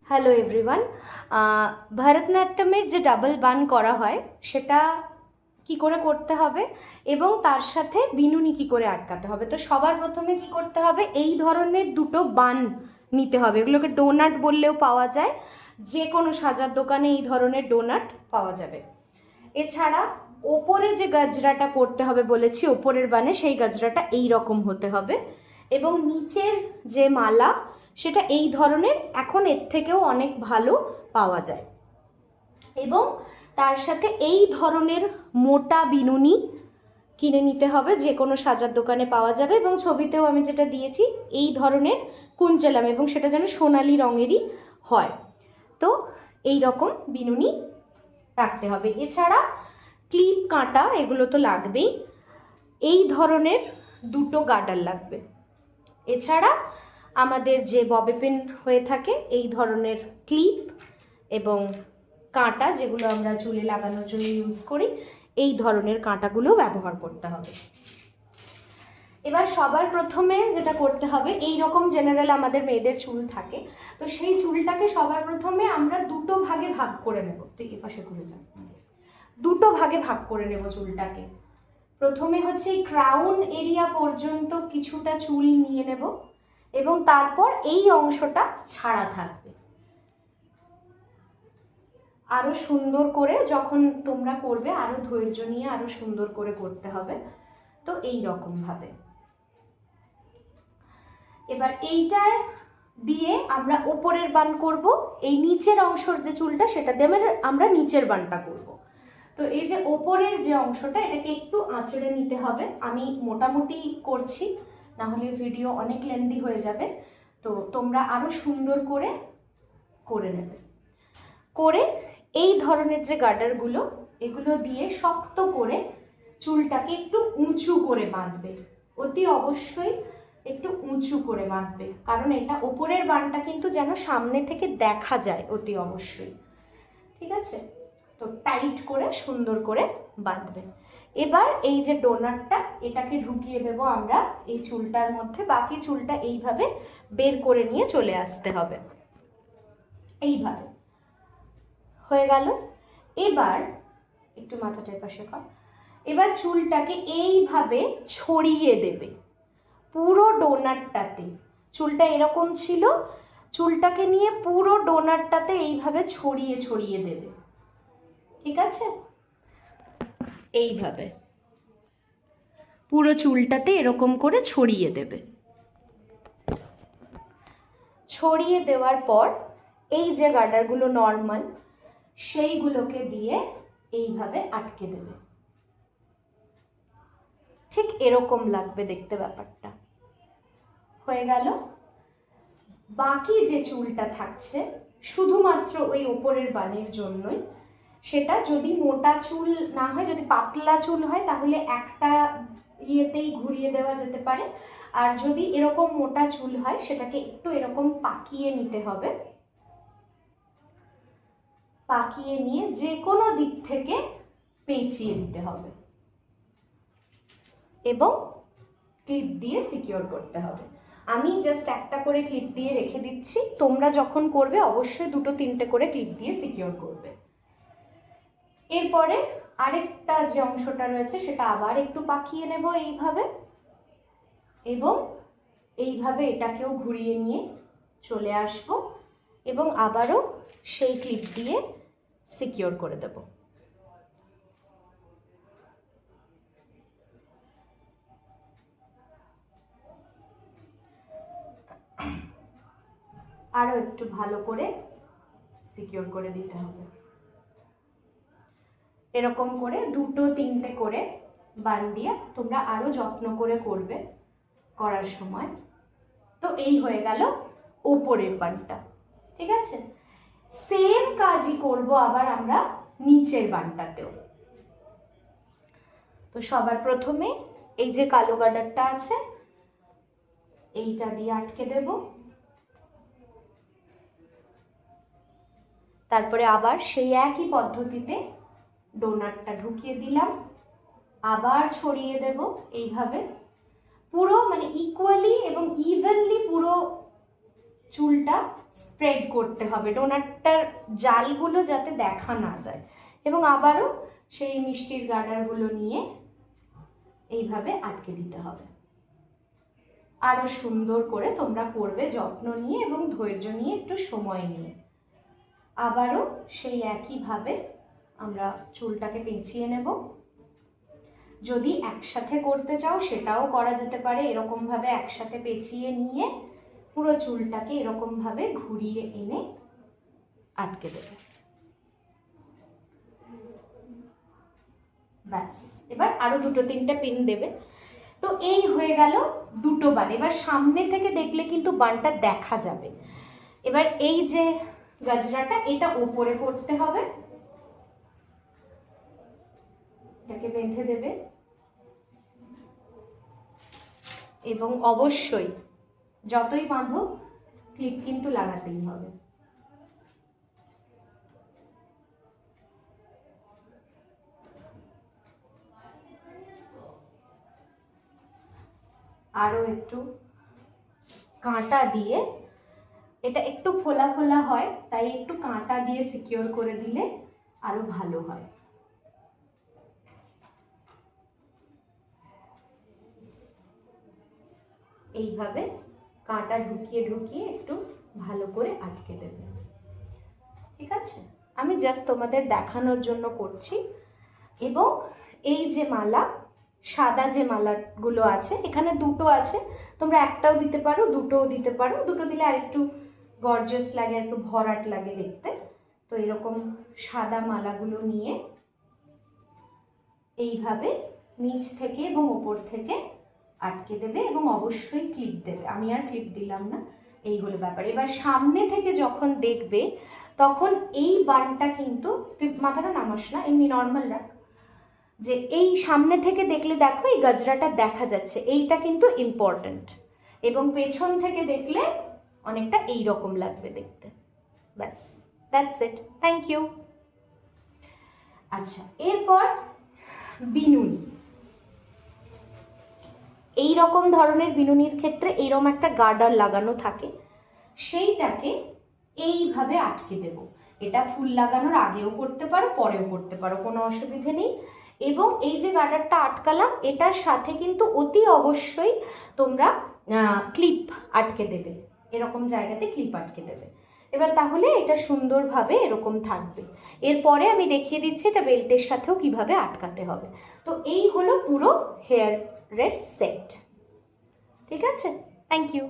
Hello everyone. ভরতনাট্যমের যে double বান করা হয় সেটা কি করে করতে হবে এবং তার সাথে বিনুনি কি করে আটকাতে হবে। তো সবার প্রথমে কি করতে হবে, এই ধরনের দুটো বান নিতে হবে। এগুলোকে ডোনাট বললেও পাওয়া যায়, যে কোনো সাজার দোকানে এই ধরনের ডোনাট পাওয়া যাবে। এছাড়া ওপরে যে গাজরাটা পড়তে হবে বলেছি, ওপরের বানে সেই গাজরাটা এই রকম হতে হবে এবং নিচের যে মালা সেটা এই ধরনের, এখন এর থেকেও অনেক ভালো পাওয়া যায়। এবং তার সাথে এই ধরনের মোটা বিনুনি কিনে নিতে হবে, যে কোনো সাজার দোকানে পাওয়া যাবে। এবং ছবিতেও আমি যেটা দিয়েছি এই ধরনের কুঞ্চলাম, এবং সেটা যেন সোনালি রঙেরই হয়। তো এই রকম বিনুনি রাখতে হবে। এছাড়া ক্লিপ, কাঁটা এগুলো তো লাগবেই। এই ধরনের দুটো গার্ডার লাগবে। এছাড়া আমাদের যে ববি পিন হয়ে থাকে, এই ধরনের ক্লিপ এবং কাঁটা, যেগুলো আমরা চুলে লাগানোর জন্য ইউজ করি, এই ধরনের কাঁটাগুলো ব্যবহার করতে হবে। এবার সবার প্রথমে যেটা করতে হবে, এই রকম জেনারেল আমাদের মেয়েদের চুল থাকে, তো সেই চুলটাকে সবার প্রথমে আমরা দুটো ভাগে ভাগ করে নেব। তো এই পাশে ঘুরে যান, দুটো ভাগে ভাগ করে নেব চুলটাকে। প্রথমে হচ্ছে এই ক্রাউন এরিয়া পর্যন্ত কিছুটা চুল নিয়ে নেব এবং তারপর এই অংশটা ছাড়া থাকবে। আরো সুন্দর করে যখন তোমরা করবে, আরো ধৈর্য নিয়ে আরো সুন্দর করে করতে হবে। তো এই রকম ভাবে এবার এইটায় দিয়ে আমরা ওপরের বান করব। এই নিচের অংশের যে চুলটা, সেটা দিয়ে আমরা নিচের বানটা করব। তো এই যে ওপরের যে অংশটা, এটাকে একটু আঁচড়ে নিতে হবে। আমি মোটামুটি করছি, না হলে ভিডিও অনেক লেন্দি হয়ে যাবে। তো তোমরা আরো সুন্দর করে করে নেবে। করে এই ধরনের যে গার্ডারগুলো, এগুলো দিয়ে শক্ত করে চুলটাকে একটু উঁচু করে বাঁধবে। অতি অবশ্যই একটু উঁচু করে বাঁধবে, কারণ এটা ওপরের বানটা কিন্তু যেন সামনে থেকে দেখা যায়, অতি অবশ্যই। ঠিক আছে? তো টাইট করে সুন্দর করে বাঁধবে। এবার এই যে ডোনাটটা, এটাকে ঢুকিয়ে দেব আমরা এই চুলটার মধ্যে। বাকি চুলটা এইভাবে বের করে নিয়ে চলে আসতে হবে। এইভাবে হয়ে গেল। এবার একটু মাথাটা এপাশে কর। এবার চুলটাকে এইভাবে ছড়িয়ে দেবে পুরো ডোনাটটাতে। চুলটা এরকম ছিল, চুলটাকে নিয়ে পুরো ডোনাটটাতে এইভাবে ছড়িয়ে ছড়িয়ে দেবে। ঠিক আছে? এইভাবে পুরো চুলটাতে এরকম করে ছড়িয়ে দেবে। ছড়িয়ে দেওয়ার পর এই যে গার্ডারগুলো নর্মাল, সেইগুলোকে দিয়ে এইভাবে আটকে দেবে। ঠিক এরকম লাগবে দেখতে ব্যাপারটা। হয়ে গেল। বাকি যে চুলটা থাকছে শুধুমাত্র ওই ওপরের বানের জন্যই, সেটা যদি মোটা চুল না হয়, যদি পাতলা চুল হয়, তাহলে একটা ইয়েতেই ঘুরিয়ে দেওয়া যেতে পারে। আর যদি এরকম মোটা চুল হয়, সেটাকে একটু এরকম পাকিয়ে নিতে হবে। পাকিয়ে নিয়ে যে কোনো দিক থেকে পেঁচিয়ে দিতে হবে এবং ক্লিপ দিয়ে সিকিউর করতে হবে। আমি জাস্ট একটা করে ক্লিপ দিয়ে রেখে দিচ্ছি, তোমরা যখন করবে অবশ্যই দুটো তিনটে করে ক্লিপ দিয়ে সিকিউর করবে। এরপরে আরেকটা যে অংশটা রয়েছে, সেটা আবার একটু পাকিয়ে নেব এইভাবে, এবং এইভাবে এটাকেও ঘুরিয়ে নিয়ে চলে আসব এবং আবারও সেই ক্লিপ দিয়ে সিকিউর করে দেব। আরও একটু ভালো করে সিকিউর করে দিতে হবে। এরকম করে দুটো তিনটে করে বান দিয়ে তোমরা আরো যত্ন করে করবে করার সময়। তো এই হয়ে গেল ওপরের বানটা। ঠিক আছে? সেম কাজই করব আবার আমরা নিচের বানটাতেও। তো সবার প্রথমে এই যে কালো গার্ডারটা আছে, এইটা দিয়ে আটকে দেব। তারপরে আবার সেই একই পদ্ধতিতে ডোনাটটা ঢুকিয়ে দিলাম, আবার ছড়িয়ে দেব এইভাবে পুরো, মানে ইকুয়ালি এবং ইভেনলি পুরো চুলটা স্প্রেড করতে হবে, ডোনাটটার জালগুলো যাতে দেখা না যায়। এবং আবারও সেই মিষ্টির গার্ডারগুলো নিয়ে এইভাবে আটকে দিতে হবে। আরও সুন্দর করে তোমরা করবে যত্ন নিয়ে এবং ধৈর্য নিয়ে, একটু সময় নিয়ে। আবারও সেই একইভাবে আমরা চুলটাকে পেঁচিয়ে নেব। যদি একসাথে করতে চাও সেটাও করা যেতে পারে, এরকমভাবে একসাথে পেঁচিয়ে নিয়ে পুরো চুলটাকে এরকমভাবে ঘুরিয়ে এনে আটকে দেবে। ব্যাস, এবার আরও 2-3টে পিন দেবে। তো এই হয়ে গেল 2টো বান। এবার সামনে থেকে দেখলে কিন্তু বানটা দেখা যাবে। এবার এই যে গাজরাটা, এটা ওপরে করতে হবে, এটাকে বেঁধে দেবে। এবং অবশ্যই যতই বাঁধো ক্লিপ কিন্তু লাগাতেই হবে। আরও একটু কাঁটা দিয়ে, এটা একটু ফোলা ফোলা হয় তাই একটু কাঁটা দিয়ে সিকিউর করে দিলে আরো ভালো হয়। এইভাবে কাঁটা ঢুকিয়ে ঢুকিয়ে একটু ভালো করে আটকে দেবে। ঠিক আছে, আমি জাস্ট তোমাদের দেখানোর জন্য করছি। এবং এই যে মালা, সাদা যে মালাগুলো আছে, এখানে 2টো আছে, তোমরা একটাও দিতে পারো, 2টোও দিতে পারো। 2টো দিলে আর একটু গর্জিয়াস লাগে, একটু ভরাট লাগে দেখতে। তো এরকম সাদা মালাগুলো নিয়ে এইভাবে নিচ থেকে এবং ওপর থেকে আটকে দেবে এবং অবশ্যই ক্লিপ দেবে। আমি আর ক্লিপ দিলাম না, এই হলো ব্যাপার। এবার সামনে থেকে যখন দেখবে তখন এই বানটা কিন্তু, তুই মাথাটা নামাস না, এমনি নর্মাল রাখ, যে এই সামনে থেকে দেখলে দেখো এই গাজরাটা দেখা যাচ্ছে, এইটা কিন্তু ইম্পর্ট্যান্ট। এবং পেছন থেকে দেখলে অনেকটা এই রকম লাগবে দেখতে। ব্যাস, দ্যাটস ইট, থ্যাংক ইউ। আচ্ছা, এরপর বিনুনি। এই রকম ধরনের বিনুনির ক্ষেত্রে এইরকম একটা গার্ডার লাগানো থাকে, সেইটাকে এইভাবে আটকে দেব। এটা ফুল লাগানোর আগেও করতে পারো, পরেও করতে পারো, কোনো অসুবিধে নেই। এবং এই যে গার্ডারটা আটকালাম, এটার সাথে কিন্তু অতি অবশ্যই তোমরা ক্লিপ আটকে দেবে, এরকম জায়গাতে ক্লিপ আটকে দেবে। এবার তাহলে এটা সুন্দরভাবে এরকম থাকবে। এরপরে আমি দেখিয়ে দিচ্ছি এটা বেল্টের সাথেও কিভাবে আটকাতে হবে। তো এই হলো পুরো হেয়ারের সেট। ঠিক আছে, থ্যাংক ইউ।